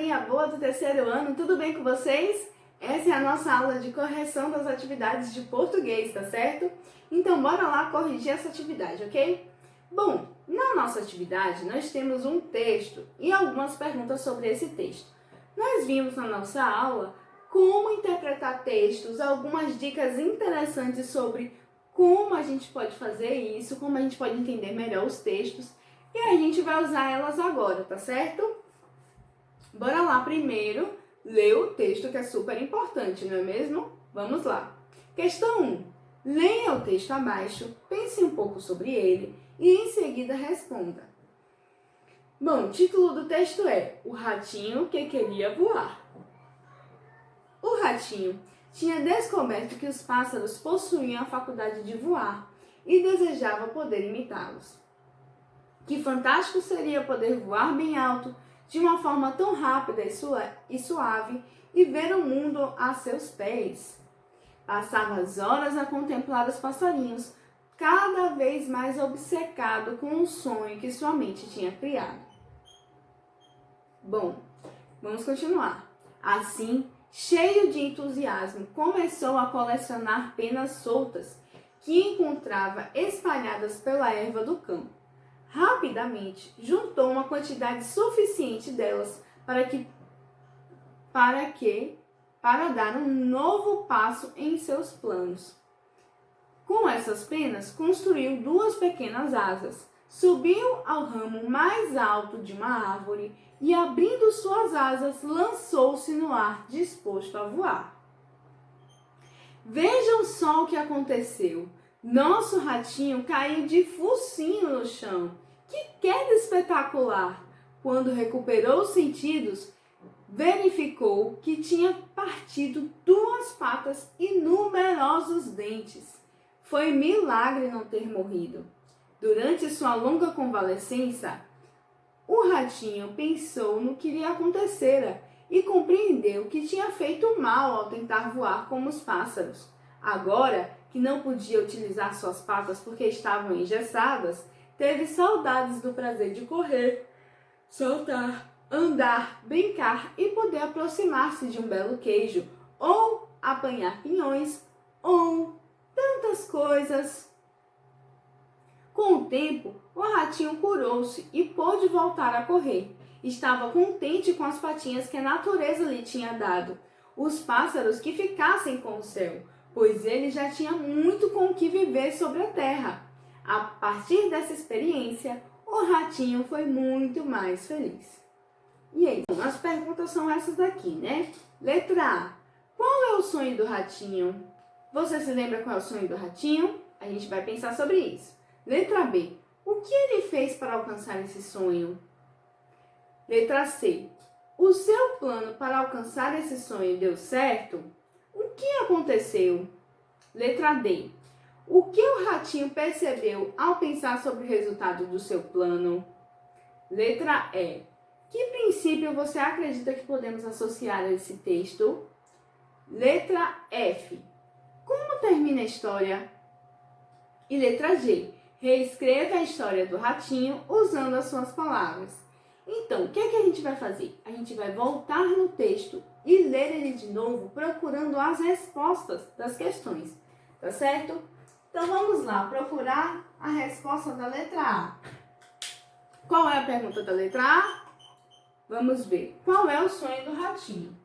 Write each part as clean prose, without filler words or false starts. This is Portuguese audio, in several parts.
galerinha boa do terceiro ano, tudo bem com vocês? Essa é a nossa aula de correção das atividades de português, tá certo? Então bora lá corrigir essa atividade, ok? Bom, na nossa atividade nós temos um texto e algumas perguntas sobre esse texto. Nós vimos na nossa aula como interpretar textos, algumas dicas interessantes sobre como a gente pode fazer isso, como a gente pode entender melhor os textos, e a gente vai usar elas agora, tá certo? Bora lá primeiro ler o texto, que é super importante, não é mesmo? Vamos lá. Questão 1. Leia o texto abaixo, pense um pouco sobre ele e em seguida responda. Bom, o título do texto é O Ratinho que Queria Voar. O ratinho tinha descoberto que os pássaros possuíam a faculdade de voar e desejava poder imitá-los. Que fantástico seria poder voar bem alto, de uma forma tão rápida e suave, e ver o mundo a seus pés. Passava as horas a contemplar os passarinhos, cada vez mais obcecado com um sonho que sua mente tinha criado. Bom, vamos continuar. Assim, cheio de entusiasmo, começou a colecionar penas soltas que encontrava espalhadas pela erva do campo. Rapidamente, juntou uma quantidade suficiente delas para dar um novo passo em seus planos. Com essas penas, construiu 2 pequenas asas, subiu ao ramo mais alto de uma árvore e, abrindo suas asas, lançou-se no ar, disposto a voar. Vejam só o que aconteceu. Nosso ratinho caiu de focinho no chão. Que queda espetacular! Quando recuperou os sentidos, verificou que tinha partido 2 patas e numerosos dentes. Foi milagre não ter morrido. Durante sua longa convalescença, o ratinho pensou no que lhe acontecera e compreendeu que tinha feito mal ao tentar voar como os pássaros. Agora que não podia utilizar suas patas porque estavam engessadas, teve saudades do prazer de correr, saltar, andar, brincar e poder aproximar-se de um belo queijo, ou apanhar pinhões, ou tantas coisas. Com o tempo, o ratinho curou-se e pôde voltar a correr. Estava contente com as patinhas que a natureza lhe tinha dado, os pássaros que ficassem com o céu, pois ele já tinha muito com o que viver sobre a terra. A partir dessa experiência, o ratinho foi muito mais feliz. E aí, as perguntas são essas daqui, né? Letra A. Qual é o sonho do ratinho? Você se lembra qual é o sonho do ratinho? A gente vai pensar sobre isso. Letra B. O que ele fez para alcançar esse sonho? Letra C. O seu plano para alcançar esse sonho deu certo? O que aconteceu? Letra D. O que o ratinho percebeu ao pensar sobre o resultado do seu plano? Letra E. Que princípio você acredita que podemos associar a esse texto? Letra F. Como termina a história? E letra G. Reescreva a história do ratinho usando as suas palavras. Então, o que é que a gente vai fazer? A gente vai voltar no texto e ler ele de novo, procurando as respostas das questões, tá certo? Então, vamos lá, procurar a resposta da letra A. Qual é a pergunta da letra A? Vamos ver. Qual é o sonho do ratinho?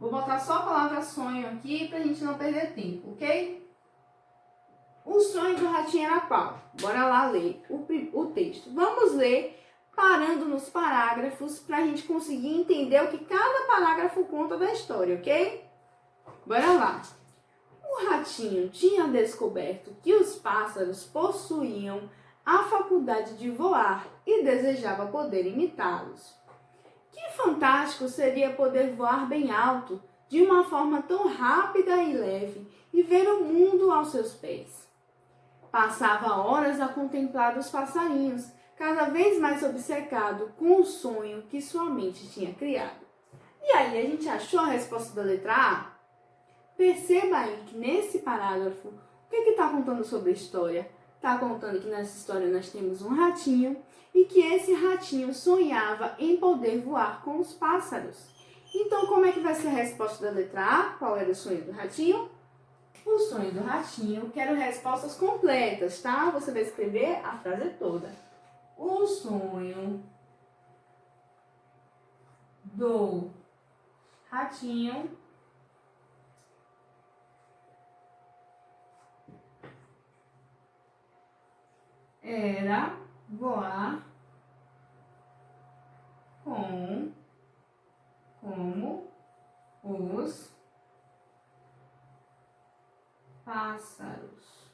Vou botar só a palavra sonho aqui para a gente não perder tempo, ok? O sonho do ratinho era qual? Bora lá ler o texto. Vamos ler parando nos parágrafos para a gente conseguir entender o que cada parágrafo conta da história, ok? Bora lá. O ratinho tinha descoberto que os pássaros possuíam a faculdade de voar e desejava poder imitá-los. Que fantástico seria poder voar bem alto, de uma forma tão rápida e leve, e ver o mundo aos seus pés. Passava horas a contemplar os passarinhos, cada vez mais obcecado com o sonho que sua mente tinha criado. E aí, a gente achou a resposta da letra A? Perceba aí que nesse parágrafo, o que está contando sobre a história? Está contando que nessa história nós temos um ratinho e que esse ratinho sonhava em poder voar com os pássaros. Então, como é que vai ser a resposta da letra A? Qual era o sonho do ratinho? O sonho do ratinho, quero respostas completas, tá? Você vai escrever a frase toda. O sonho do ratinho era voar como os pássaros.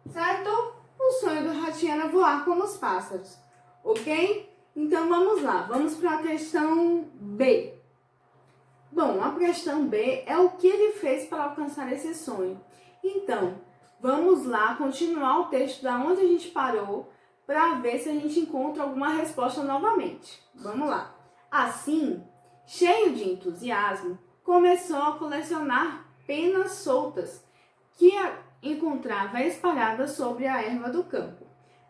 Certo? O sonho do ratinho era voar como os pássaros. Ok? Então vamos lá, vamos para a questão B. Bom, a questão B é o que ele fez para alcançar esse sonho. Então, vamos lá continuar o texto da onde a gente parou para ver se a gente encontra alguma resposta novamente. Vamos lá. Assim, cheio de entusiasmo, começou a colecionar penas soltas que encontrava espalhadas sobre a erva do campo.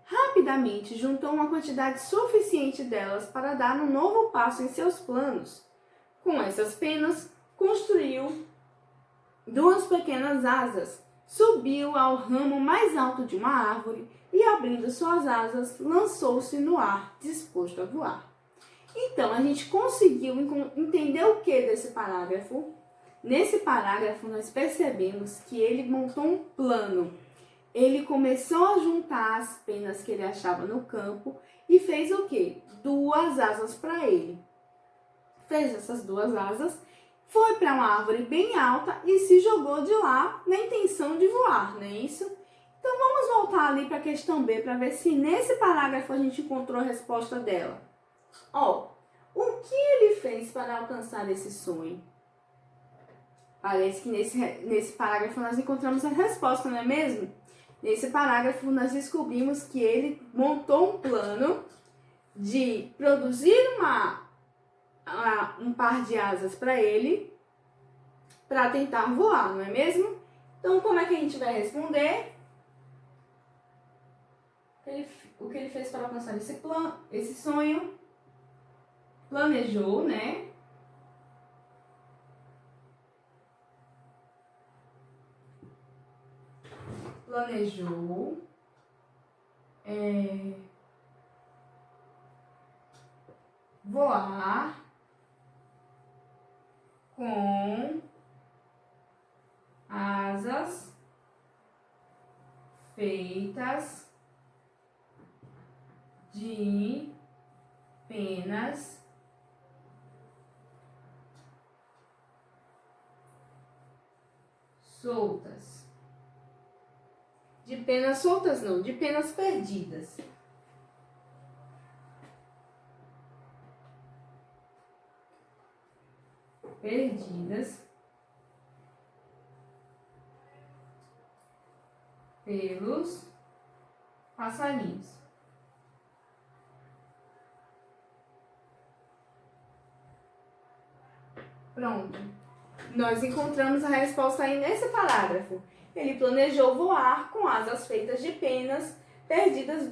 Rapidamente juntou uma quantidade suficiente delas para dar um novo passo em seus planos. Com essas penas, construiu 2 pequenas asas, subiu ao ramo mais alto de uma árvore e, abrindo suas asas, lançou-se no ar, disposto a voar. Então, a gente conseguiu entender o que desse parágrafo? Nesse parágrafo, nós percebemos que ele montou um plano. Ele começou a juntar as penas que ele achava no campo e fez o quê? 2 asas para ele. Fez essas 2 asas, foi para uma árvore bem alta e se jogou de lá na intenção de voar, não é isso? Então vamos voltar ali para a questão B para ver se nesse parágrafo a gente encontrou a resposta dela. Ó, o que ele fez para alcançar esse sonho? Parece que nesse parágrafo nós encontramos a resposta, não é mesmo? Nesse parágrafo nós descobrimos que ele montou um plano de produzir um par de asas para ele, para tentar voar, não é mesmo? Então, como é que a gente vai responder? O que ele fez para alcançar esse sonho? Planejou, né? Planejou voar com asas feitas de penas soltas. De penas soltas não, de penas perdidas. Perdidas pelos passarinhos. Pronto. Nós encontramos a resposta aí nesse parágrafo. Ele planejou voar com asas feitas de penas perdidas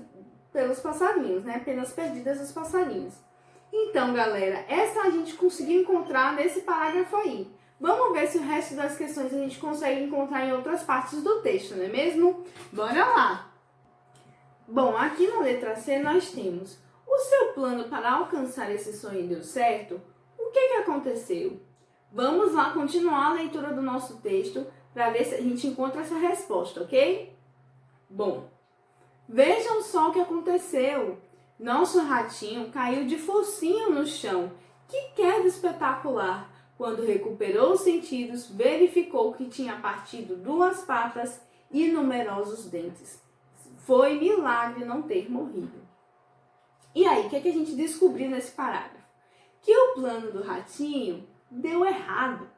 pelos passarinhos, né? Penas perdidas dos passarinhos. Então, galera, essa a gente conseguiu encontrar nesse parágrafo aí. Vamos ver se o resto das questões a gente consegue encontrar em outras partes do texto, não é mesmo? Bora lá! Bom, aqui na letra C nós temos: o seu plano para alcançar esse sonho deu certo? O que aconteceu? Vamos lá continuar a leitura do nosso texto para ver se a gente encontra essa resposta, ok? Bom, vejam só o que aconteceu. Nosso ratinho caiu de focinho no chão. Que queda espetacular! Quando recuperou os sentidos, verificou que tinha partido 2 patas e numerosos dentes. Foi milagre não ter morrido. E aí, o que a gente descobriu nesse parágrafo? Que o plano do ratinho deu errado,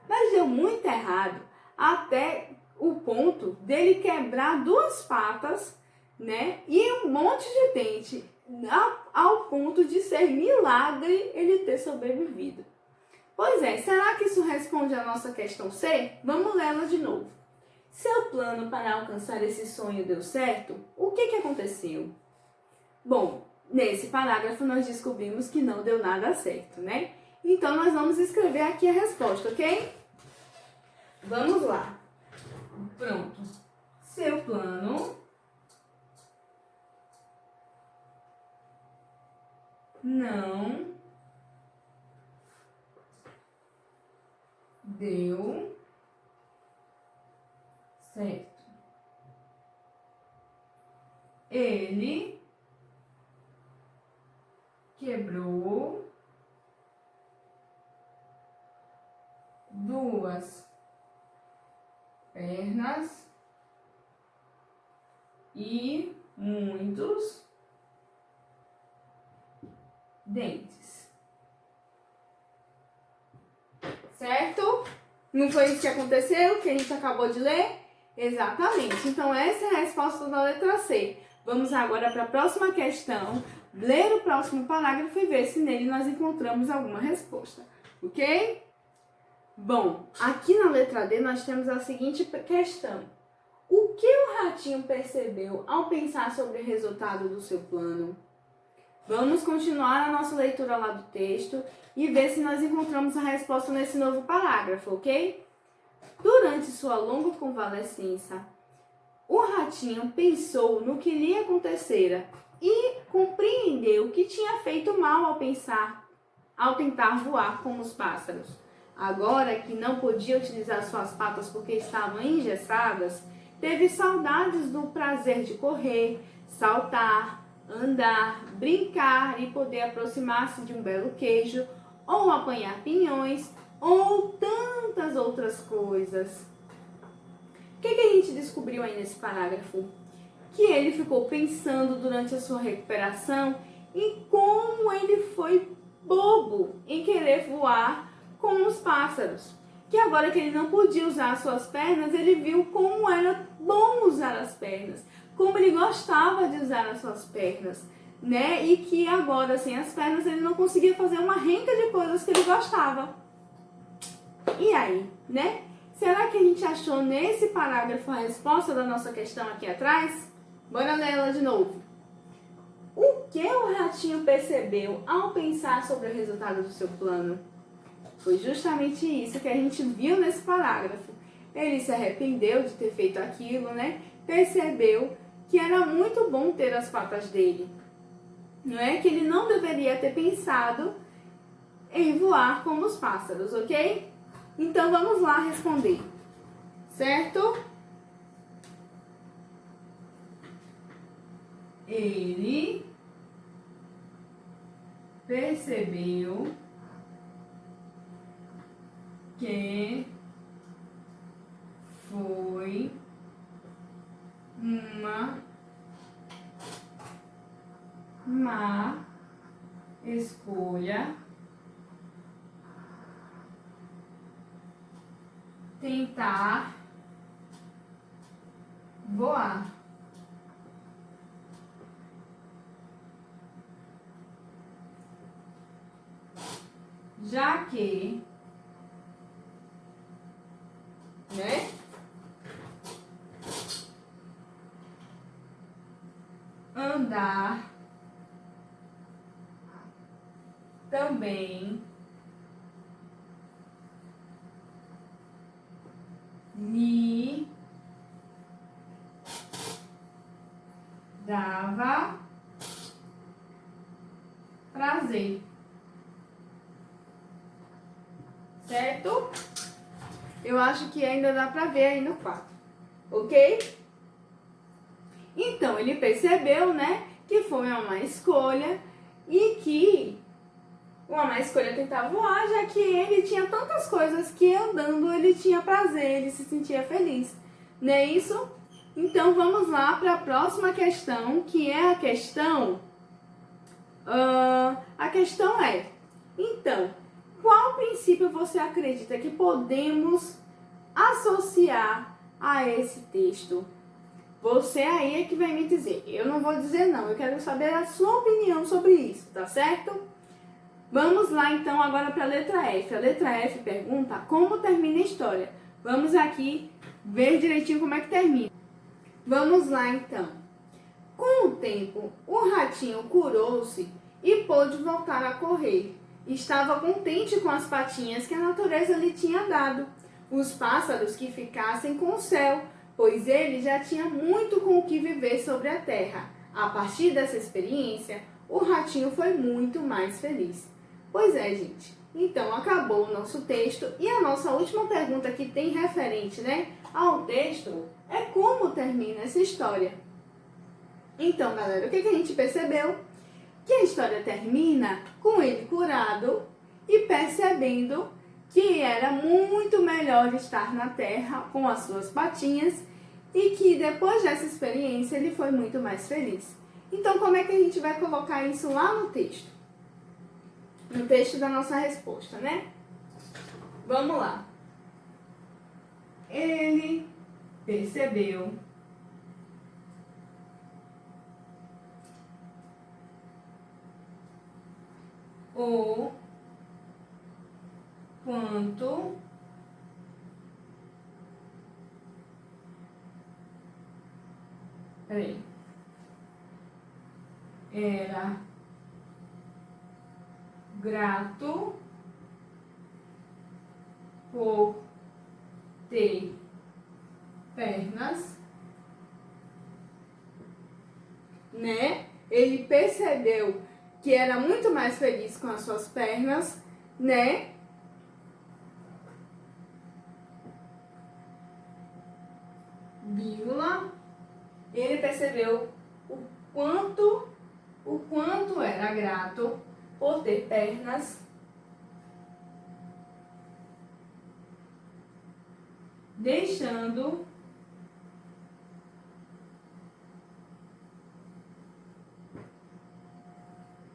mas deu muito errado, até o ponto dele quebrar 2 patas, né, e um monte de dente, ao ponto de ser milagre ele ter sobrevivido. Pois é, será que isso responde à nossa questão C? Vamos lê-la de novo. Seu plano para alcançar esse sonho deu certo? O que aconteceu? Bom, nesse parágrafo nós descobrimos que não deu nada certo, né? Então, nós vamos escrever aqui a resposta, ok? Vamos lá. Pronto. Seu plano não deu certo. Ele quebrou duas pernas e muitos dentes. Certo? Não foi isso que aconteceu, que a gente acabou de ler? Exatamente. Então, essa é a resposta da letra C. Vamos agora para a próxima questão, ler o próximo parágrafo e ver se nele nós encontramos alguma resposta. Ok? Bom, aqui na letra D nós temos a seguinte questão. O que o ratinho percebeu ao pensar sobre o resultado do seu plano? Vamos continuar a nossa leitura lá do texto e ver se nós encontramos a resposta nesse novo parágrafo, ok? Durante sua longa convalescença, o ratinho pensou no que lhe acontecera e compreendeu que tinha feito mal ao tentar voar como os pássaros. Agora que não podia utilizar suas patas porque estavam engessadas, teve saudades do prazer de correr, saltar, andar, brincar e poder aproximar-se de um belo queijo, ou apanhar pinhões, ou tantas outras coisas. O que a gente descobriu aí nesse parágrafo? Que ele ficou pensando durante a sua recuperação em como ele foi bobo em querer voar como os pássaros. Que agora que ele não podia usar as suas pernas, ele viu como era bom usar as pernas, como ele gostava de usar as suas pernas, né? E que agora, sem as pernas, ele não conseguia fazer uma renca de coisas que ele gostava. E aí, né? Será que a gente achou nesse parágrafo a resposta da nossa questão aqui atrás? Bora ler ela de novo. O que o ratinho percebeu ao pensar sobre o resultado do seu plano? Foi justamente isso que a gente viu nesse parágrafo. Ele se arrependeu de ter feito aquilo, né? Percebeu que era muito bom ter as patas dele. Não é? Que ele não deveria ter pensado em voar como os pássaros, ok? Então vamos lá responder. Certo? Ele percebeu que foi uma má escolha tentar voar. Já que, né? Andar também me dava prazer. Certo? Eu acho que ainda dá pra ver aí no quadro. Ok? Então, ele percebeu, né, que foi uma má escolha e que uma má escolha tentar voar, já que ele tinha tantas coisas que andando ele tinha prazer, ele se sentia feliz. Não é isso? Então, vamos lá para a próxima questão, que é a questão... a questão é, então, qual princípio você acredita que podemos associar a esse texto? Você aí é que vai me dizer. Eu não vou dizer não, eu quero saber a sua opinião sobre isso, tá certo? Vamos lá então agora para a letra F. A letra F pergunta como termina a história. Vamos aqui ver direitinho como é que termina. Vamos lá então. Com o tempo, o ratinho curou-se e pôde voltar a correr. estava contente com as patinhas que a natureza lhe tinha dado. Os pássaros que ficassem com o céu, pois ele já tinha muito com o que viver sobre a terra. A partir dessa experiência, o ratinho foi muito mais feliz. Pois é, gente. Então, acabou o nosso texto. E a nossa última pergunta que tem referente, ao texto é como termina essa história. Então, galera, o que a gente percebeu? Que a história termina com ele curado e percebendo que era muito melhor estar na terra com as suas patinhas e que depois dessa experiência ele foi muito mais feliz. Então, como é que a gente vai colocar isso lá no texto? No texto da nossa resposta, Vamos lá. Ele percebeu o quanto era grato por ter pernas, Ele percebeu que era muito mais feliz com as suas pernas, vírgula, ele percebeu o quanto era grato por ter pernas, deixando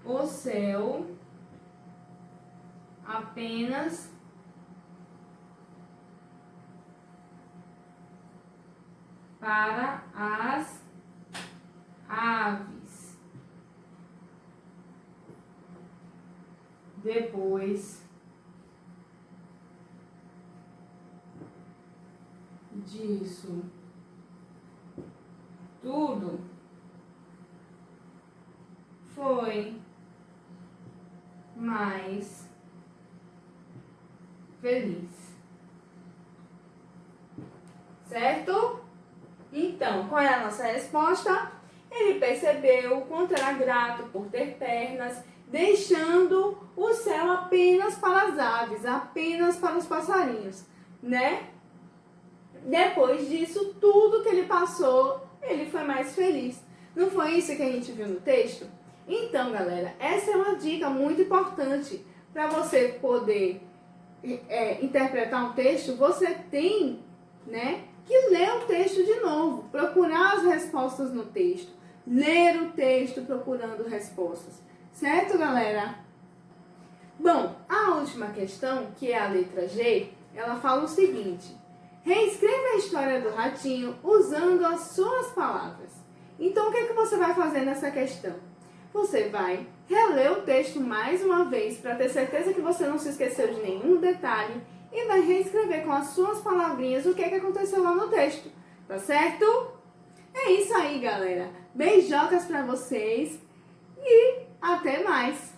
o céu apenas para as aves. Depois disso tudo foi mais feliz. Certo? Então, qual é a nossa resposta? Ele percebeu o quanto era grato por ter pernas, deixando o céu apenas para as aves, apenas para os passarinhos, Depois disso, tudo que ele passou, ele foi mais feliz. Não foi isso que a gente viu no texto? Então, galera, essa é uma dica muito importante para você poder interpretar um texto. Você tem, que ler o texto de novo, procurar as respostas no texto, ler o texto procurando respostas, certo, galera? Bom, a última questão, que é a letra G, ela fala o seguinte: reescreva a história do ratinho usando as suas palavras. Então, o que você vai fazer nessa questão? Você vai reler o texto mais uma vez para ter certeza que você não se esqueceu de nenhum detalhe e vai reescrever com as suas palavrinhas o que aconteceu lá no texto, tá certo? É isso aí, galera. Beijocas para vocês e até mais!